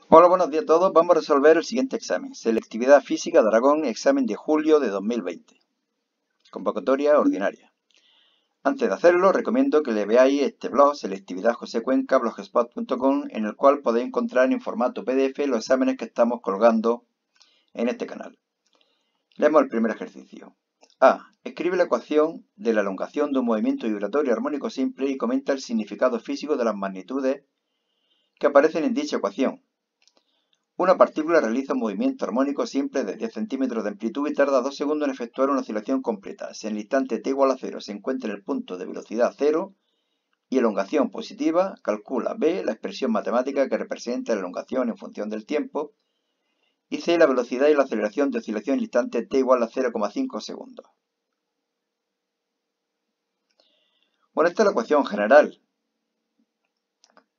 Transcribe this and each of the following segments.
Hola, buenos días a todos. Vamos a resolver el siguiente examen. Selectividad física de Aragón, examen de julio de 2020. Convocatoria ordinaria. Antes de hacerlo, recomiendo que le veáis este blog, Selectividad José Cuenca, blogspot.com, en el cual podéis encontrar en formato PDF los exámenes que estamos colgando en este canal. Leemos el primer ejercicio. A. Escribe la ecuación de la elongación de un movimiento vibratorio armónico simple y comenta el significado físico de las magnitudes que aparecen en dicha ecuación. Una partícula realiza un movimiento armónico simple de 10 centímetros de amplitud y tarda 2 segundos en efectuar una oscilación completa. Si en el instante t igual a 0 se encuentra en el punto de velocidad 0 y elongación positiva, calcula b, la expresión matemática que representa la elongación en función del tiempo, y c, la velocidad y la aceleración de oscilación en el instante t igual a 0,5 segundos. Bueno, esta es la ecuación general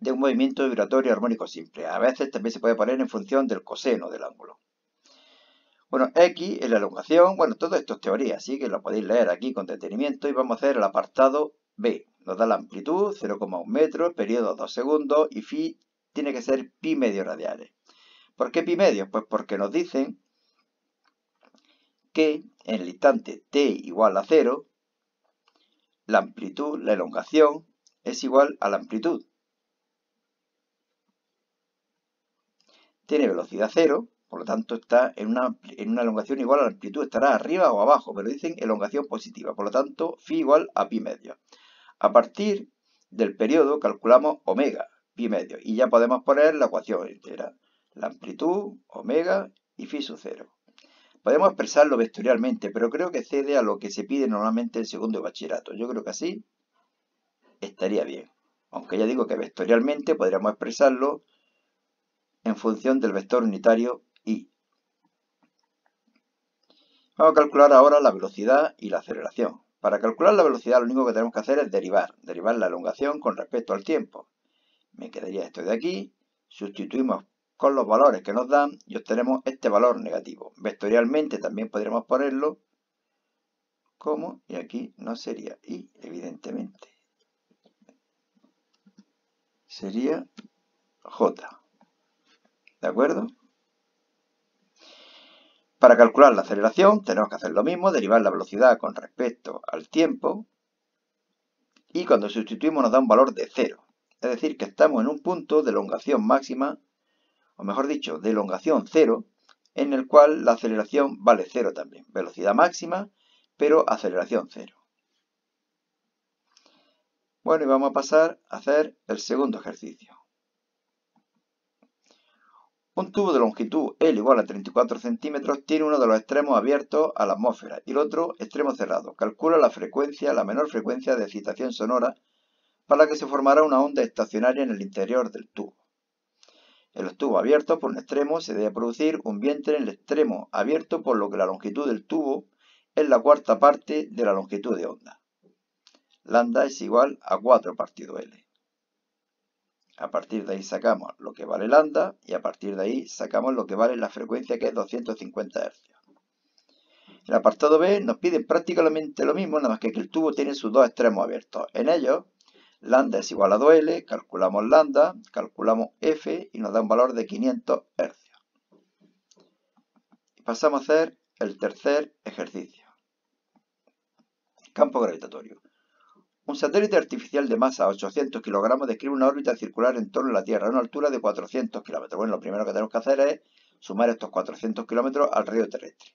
de un movimiento vibratorio armónico simple. A veces también se puede poner en función del coseno del ángulo. Bueno, X es la elongación. Bueno, todo esto es teoría, así que lo podéis leer aquí con detenimiento y vamos a hacer el apartado B. Nos da la amplitud, 0,1 metros, periodo 2 segundos y phi tiene que ser pi medios radianes. ¿Por qué pi medios? Pues porque nos dicen que en el instante t igual a 0, la amplitud, la elongación, es igual a la amplitud. Tiene velocidad 0, por lo tanto está en una elongación igual a la amplitud, estará arriba o abajo, pero dicen elongación positiva, por lo tanto phi igual a pi medios. A partir del periodo calculamos omega, pi medios, y ya podemos poner la ecuación entera, la amplitud, omega y phi sub 0. Podemos expresarlo vectorialmente, pero creo que cede a lo que se pide normalmente en segundo de bachillerato. Yo creo que así estaría bien. Aunque ya digo que vectorialmente podríamos expresarlo en función del vector unitario y. Vamos a calcular ahora la velocidad y la aceleración. Para calcular la velocidad lo único que tenemos que hacer es derivar la elongación con respecto al tiempo. Me quedaría esto de aquí, sustituimos con los valores que nos dan y obtenemos este valor negativo. Vectorialmente también podríamos ponerlo como, y aquí no sería y, evidentemente. Sería J. ¿De acuerdo? Para calcular la aceleración tenemos que hacer lo mismo, derivar la velocidad con respecto al tiempo y cuando sustituimos nos da un valor de 0. Es decir, que estamos en un punto de elongación máxima, o mejor dicho, de elongación 0, en el cual la aceleración vale 0 también. Velocidad máxima, pero aceleración 0. Bueno, y vamos a pasar a hacer el segundo ejercicio. Un tubo de longitud L igual a 34 centímetros tiene uno de los extremos abiertos a la atmósfera y el otro extremo cerrado. Calcula la frecuencia, la menor frecuencia de excitación sonora para la que se formará una onda estacionaria en el interior del tubo. En los tubos abiertos por un extremo se debe producir un vientre en el extremo abierto, por lo que la longitud del tubo es la cuarta parte de la longitud de onda. Lambda es igual a 4 partido L. A partir de ahí sacamos lo que vale lambda y a partir de ahí sacamos lo que vale la frecuencia, que es 250 Hz. En el apartado B nos piden prácticamente lo mismo, nada más que el tubo tiene sus dos extremos abiertos. En ellos, lambda es igual a 2L, calculamos lambda, calculamos F y nos da un valor de 500 Hz. Pasamos a hacer el tercer ejercicio. Campo gravitatorio. Un satélite artificial de masa 800 kilogramos describe una órbita circular en torno a la Tierra a una altura de 400 kilómetros. Bueno, lo primero que tenemos que hacer es sumar estos 400 kilómetros al radio terrestre.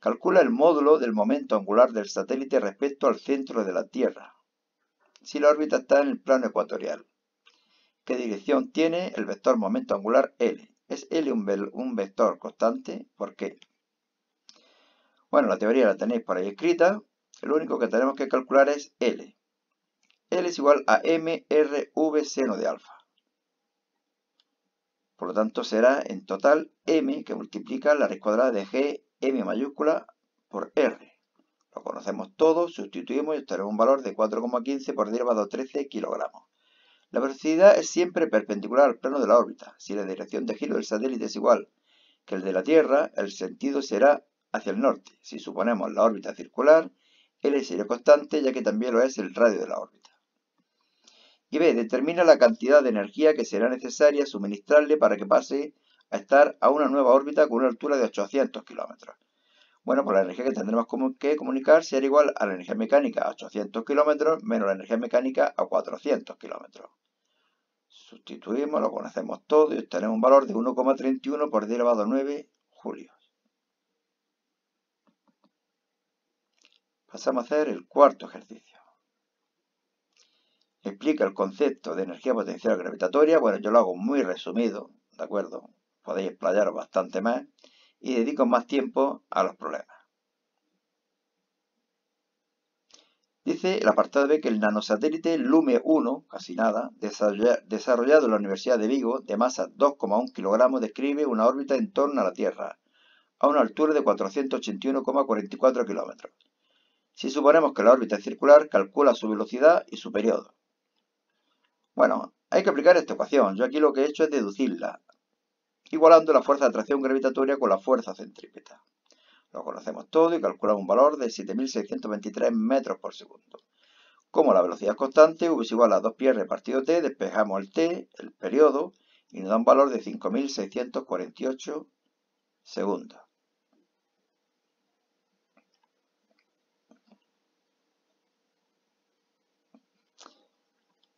Calcula el módulo del momento angular del satélite respecto al centro de la Tierra, si la órbita está en el plano ecuatorial. ¿Qué dirección tiene el vector momento angular L? ¿Es L un vector constante? ¿Por qué? Bueno, la teoría la tenéis por ahí escrita. Lo único que tenemos que calcular es L. L es igual a mRV seno de alfa. Por lo tanto será en total m, que multiplica la raíz cuadrada de g, m mayúscula, por r. Lo conocemos todo, sustituimos y obtenemos un valor de 4,15 por 10 elevado a 13 kilogramos. La velocidad es siempre perpendicular al plano de la órbita. Si la dirección de giro del satélite es igual que el de la Tierra, el sentido será hacia el norte. Si suponemos la órbita circular, L sería constante, ya que también lo es el radio de la órbita. Y B, determina la cantidad de energía que será necesaria suministrarle para que pase a estar a una nueva órbita con una altura de 800 kilómetros. Bueno, pues la energía que tendremos que comunicar será igual a la energía mecánica a 800 kilómetros menos la energía mecánica a 400 kilómetros. Sustituimos, lo conocemos todo y obtenemos un valor de 1,31 por 10 elevado a 9 julios. Pasamos a hacer el cuarto ejercicio. Explica el concepto de energía potencial gravitatoria. Bueno, yo lo hago muy resumido, ¿de acuerdo? Podéis explayaros bastante más y dedico más tiempo a los problemas. Dice el apartado B que el nanosatélite LUME 1, casi nada, desarrollado en la Universidad de Vigo, de masa 2,1 kilogramos, describe una órbita en torno a la Tierra, a una altura de 481,44 kilómetros. Si suponemos que la órbita es circular, calcula su velocidad y su periodo. Bueno, hay que aplicar esta ecuación. Yo aquí lo que he hecho es deducirla, igualando la fuerza de atracción gravitatoria con la fuerza centrípeta. Lo conocemos todo y calculamos un valor de 7.623 metros por segundo. Como la velocidad es constante, v es igual a 2π repartido t, despejamos el t, el periodo, y nos da un valor de 5.648 segundos.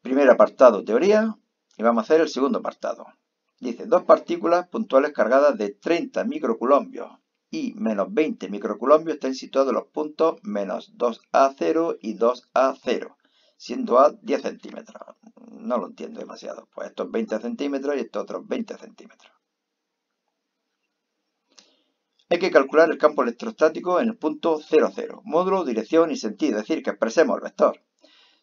Primer apartado, teoría, y vamos a hacer el segundo apartado. Dice, dos partículas puntuales cargadas de 30 microcoulombios y menos 20 microcoulombios están situados en los puntos menos 2A0 y 2A0, siendo A 10 centímetros. No lo entiendo demasiado. Pues estos 20 centímetros y estos otros 20 centímetros. Hay que calcular el campo electrostático en el punto 0,0, módulo, dirección y sentido, es decir, que expresemos el vector.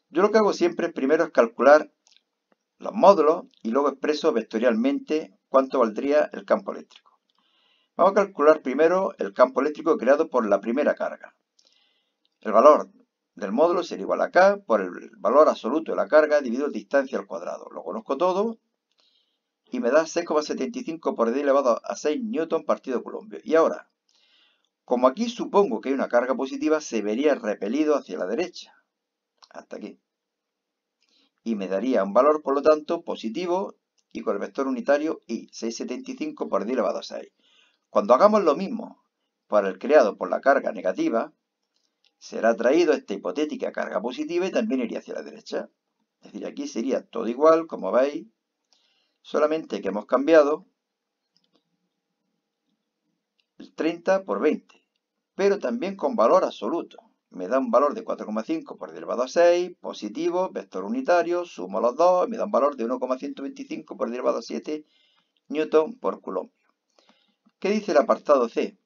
Yo lo que hago siempre primero es calcular los módulos y luego expreso vectorialmente cuánto valdría el campo eléctrico. Vamos a calcular primero el campo eléctrico creado por la primera carga. El valor del módulo será igual a K por el valor absoluto de la carga dividido distancia al cuadrado. Lo conozco todo y me da 6,75 por 10 elevado a 6 newton partido coulombio. Y ahora, como aquí supongo que hay una carga positiva, se vería repelido hacia la derecha, hasta aquí. Y me daría un valor, por lo tanto, positivo y con el vector unitario y 6,75 por 10 elevado a 6. Cuando hagamos lo mismo para el creado por la carga negativa, será atraído esta hipotética carga positiva y también iría hacia la derecha. Es decir, aquí sería todo igual, como veis, solamente que hemos cambiado el 30 por 20, pero también con valor absoluto. Me da un valor de 4,5 por 10 elevado a 6, positivo, vector unitario, sumo los dos, me da un valor de 1,125 por 10 elevado a 7 newton por coulombio. ¿Qué dice el apartado C?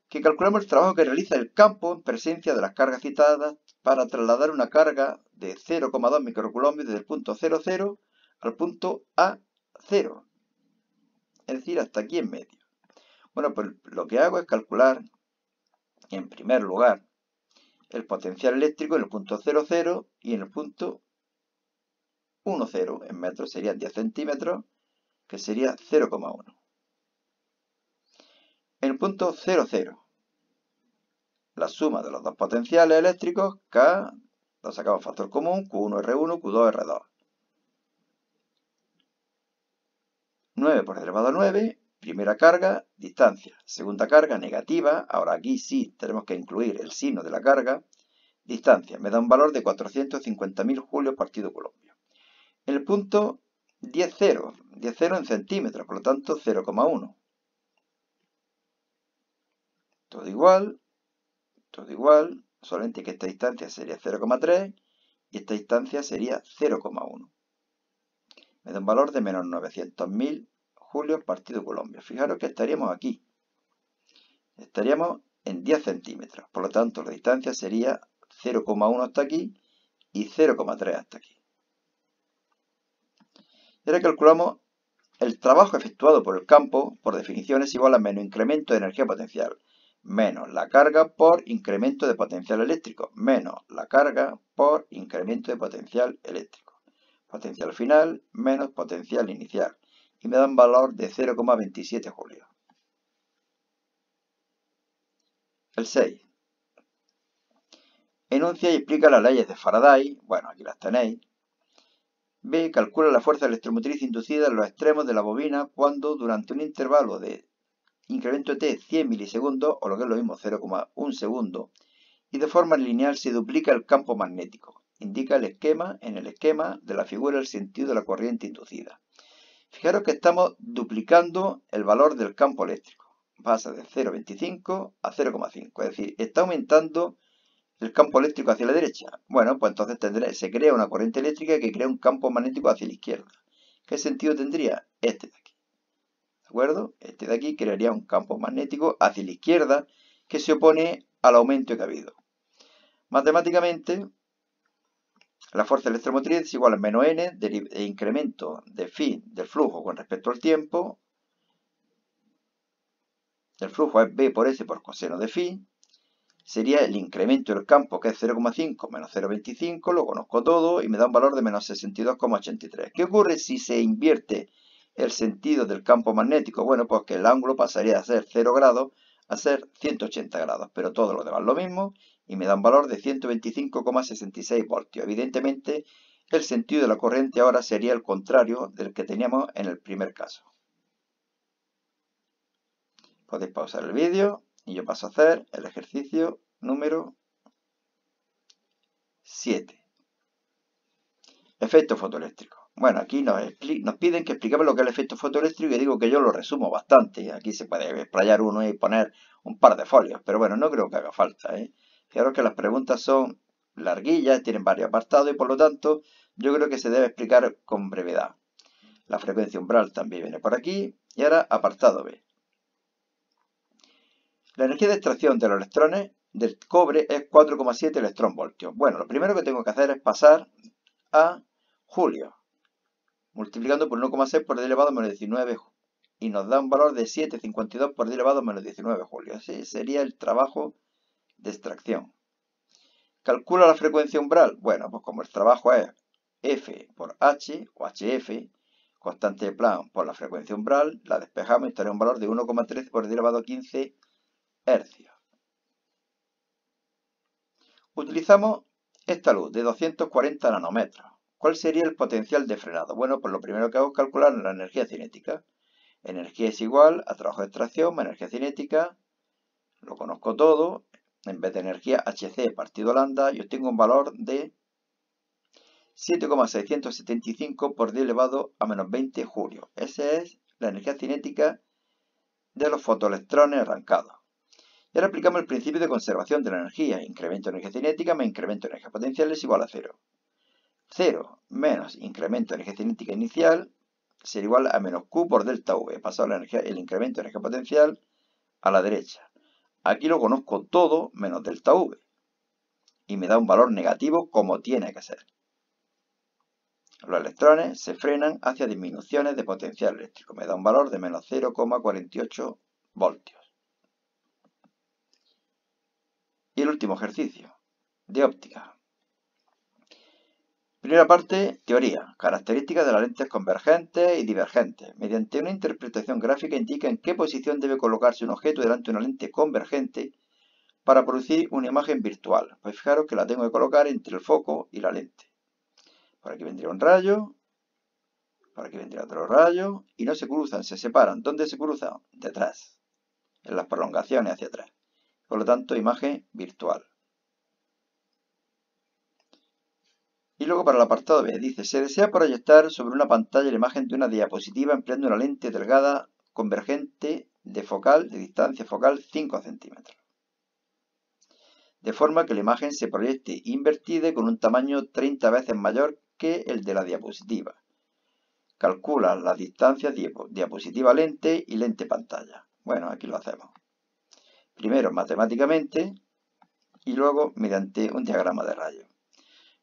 Que calculamos el trabajo que realiza el campo en presencia de las cargas citadas para trasladar una carga de 0,2 microcoulombios desde el punto 0,0 al punto A0, es decir, hasta aquí en medio. Bueno, pues lo que hago es calcular, en primer lugar, el potencial eléctrico en el punto 0,0 y en el punto 1,0, en metros serían 10 centímetros, que sería 0,1. En el punto 0,0, la suma de los dos potenciales eléctricos, K, lo sacamos factor común, Q1R1, Q2R2. 9 por elevado a 9, primera carga, distancia. Segunda carga, negativa. Ahora aquí sí tenemos que incluir el signo de la carga. Distancia, me da un valor de 450.000 julios partido coulombio. En el punto 10,0, 10,0 en centímetros, por lo tanto 0,1. Todo igual, solamente que esta distancia sería 0,3 y esta distancia sería 0,1. Me da un valor de menos 900.000 julios partido coulombio. Fijaros que estaríamos aquí. Estaríamos en 10 centímetros. Por lo tanto, la distancia sería 0,1 hasta aquí y 0,3 hasta aquí. Y ahora calculamos el trabajo efectuado por el campo, por definición, es igual a menos incremento de energía potencial, menos la carga por incremento de potencial eléctrico, menos la carga por incremento de potencial eléctrico. Potencial final menos potencial inicial. Y me da un valor de 0,27 julios. El 6. Enuncia y explica las leyes de Faraday. Bueno, aquí las tenéis. B. Calcula la fuerza electromotriz inducida en los extremos de la bobina cuando durante un intervalo de incremento t 100 milisegundos, o lo que es lo mismo 0,1 segundo, y de forma lineal se duplica el campo magnético. Indica en el esquema de la figura el sentido de la corriente inducida. Fijaros que estamos duplicando el valor del campo eléctrico. Pasa de 0,25 a 0,5. Es decir, está aumentando el campo eléctrico hacia la derecha. Bueno, pues entonces se crea una corriente eléctrica que crea un campo magnético hacia la izquierda. ¿Qué sentido tendría? Este de aquí. ¿De acuerdo? Este de aquí crearía un campo magnético hacia la izquierda que se opone al aumento que ha habido. Matemáticamente, la fuerza electromotriz es igual a menos n de incremento de phi del flujo con respecto al tiempo. El flujo es b por s por coseno de phi. Sería el incremento del campo, que es 0,5 menos 0,25, lo conozco todo y me da un valor de menos 62,83. ¿Qué ocurre si se invierte el sentido del campo magnético? Bueno, pues que el ángulo pasaría de ser 0 grados a ser 180 grados, pero todo lo demás lo mismo y me da un valor de 125,66 voltios. Evidentemente, el sentido de la corriente ahora sería el contrario del que teníamos en el primer caso. Podéis pausar el vídeo y yo paso a hacer el ejercicio número 7. Efecto fotoeléctrico. Bueno, aquí nos piden que expliquemos lo que es el efecto fotoeléctrico y digo que yo lo resumo bastante. Aquí se puede explayar uno y poner un par de folios, pero bueno, no creo que haga falta, ¿eh? Fijaros que las preguntas son larguillas, tienen varios apartados y por lo tanto yo creo que se debe explicar con brevedad. La frecuencia umbral también viene por aquí y ahora apartado B. La energía de extracción de los electrones del cobre es 4,7 electronvoltios. Bueno, lo primero que tengo que hacer es pasar a julio, multiplicando por 1,6 por 10 elevado a menos 19 y nos da un valor de 7,52 por 10 elevado a menos 19 julio. Ese sería el trabajo de extracción. Calcula la frecuencia umbral. Bueno, pues como el trabajo es F por H o HF, constante de Planck por la frecuencia umbral, la despejamos y estaría un valor de 1,13 por 10 elevado a 15 hercios. Utilizamos esta luz de 240 nanómetros. ¿Cuál sería el potencial de frenado? Bueno, pues lo primero que hago es calcular la energía cinética. Energía es igual a trabajo de extracción más energía cinética. Lo conozco todo. En vez de energía Hc partido lambda, yo tengo un valor de 7,675 por 10 elevado a menos 20 julios. Esa es la energía cinética de los fotoelectrones arrancados. Y ahora aplicamos el principio de conservación de la energía. Incremento de energía cinética más incremento de energía potencial es igual a 0. 0 menos incremento de energía cinética inicial será igual a menos Q por delta V. He pasado el incremento de energía potencial a la derecha. Aquí lo conozco todo menos delta V. Y me da un valor negativo como tiene que ser. Los electrones se frenan hacia disminuciones de potencial eléctrico. Me da un valor de menos 0,48 voltios. Y el último ejercicio, de óptica. Primera parte, teoría. Características de las lentes convergentes y divergentes. Mediante una interpretación gráfica indica en qué posición debe colocarse un objeto delante de una lente convergente para producir una imagen virtual. Pues fijaros que la tengo que colocar entre el foco y la lente. Por aquí vendría un rayo, por aquí vendría otro rayo, y no se cruzan, se separan. ¿Dónde se cruzan? Detrás, en las prolongaciones hacia atrás. Por lo tanto, imagen virtual. Y luego para el apartado B, dice, se desea proyectar sobre una pantalla la imagen de una diapositiva empleando una lente delgada convergente de distancia focal 5 centímetros. De forma que la imagen se proyecte invertida y con un tamaño 30 veces mayor que el de la diapositiva. Calcula las distancias diapositiva-lente y lente-pantalla. Bueno, aquí lo hacemos. Primero matemáticamente y luego mediante un diagrama de rayos.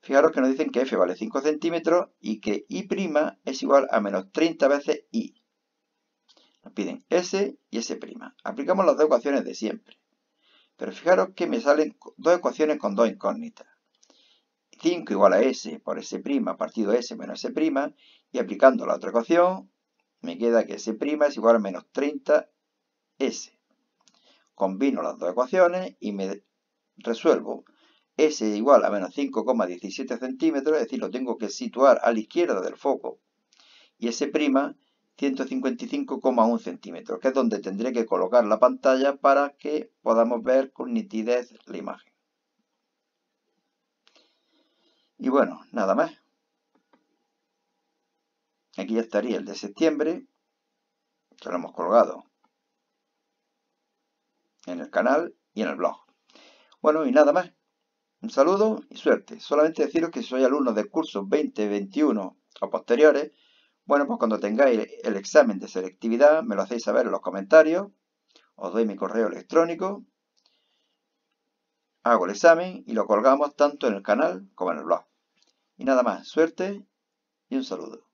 Fijaros que nos dicen que F vale 5 centímetros y que I' es igual a menos 30 veces I. Nos piden S y S'. Aplicamos las dos ecuaciones de siempre. Pero fijaros que me salen dos ecuaciones con dos incógnitas. 5 igual a S por S' partido S menos S'. Y aplicando la otra ecuación, me queda que S' es igual a menos 30S. Combino las dos ecuaciones y me resuelvo. S igual a menos 5,17 centímetros, es decir, lo tengo que situar a la izquierda del foco, y S' 155,1 centímetros, que es donde tendré que colocar la pantalla para que podamos ver con nitidez la imagen. Y bueno, nada más. Aquí ya estaría el de septiembre, que lo hemos colgado en el canal y en el blog. Bueno, y nada más. Un saludo y suerte. Solamente deciros que si sois alumnos del curso 2021 o posteriores, bueno, pues cuando tengáis el examen de selectividad, me lo hacéis saber en los comentarios, os doy mi correo electrónico, hago el examen y lo colgamos tanto en el canal como en el blog. Y nada más, suerte y un saludo.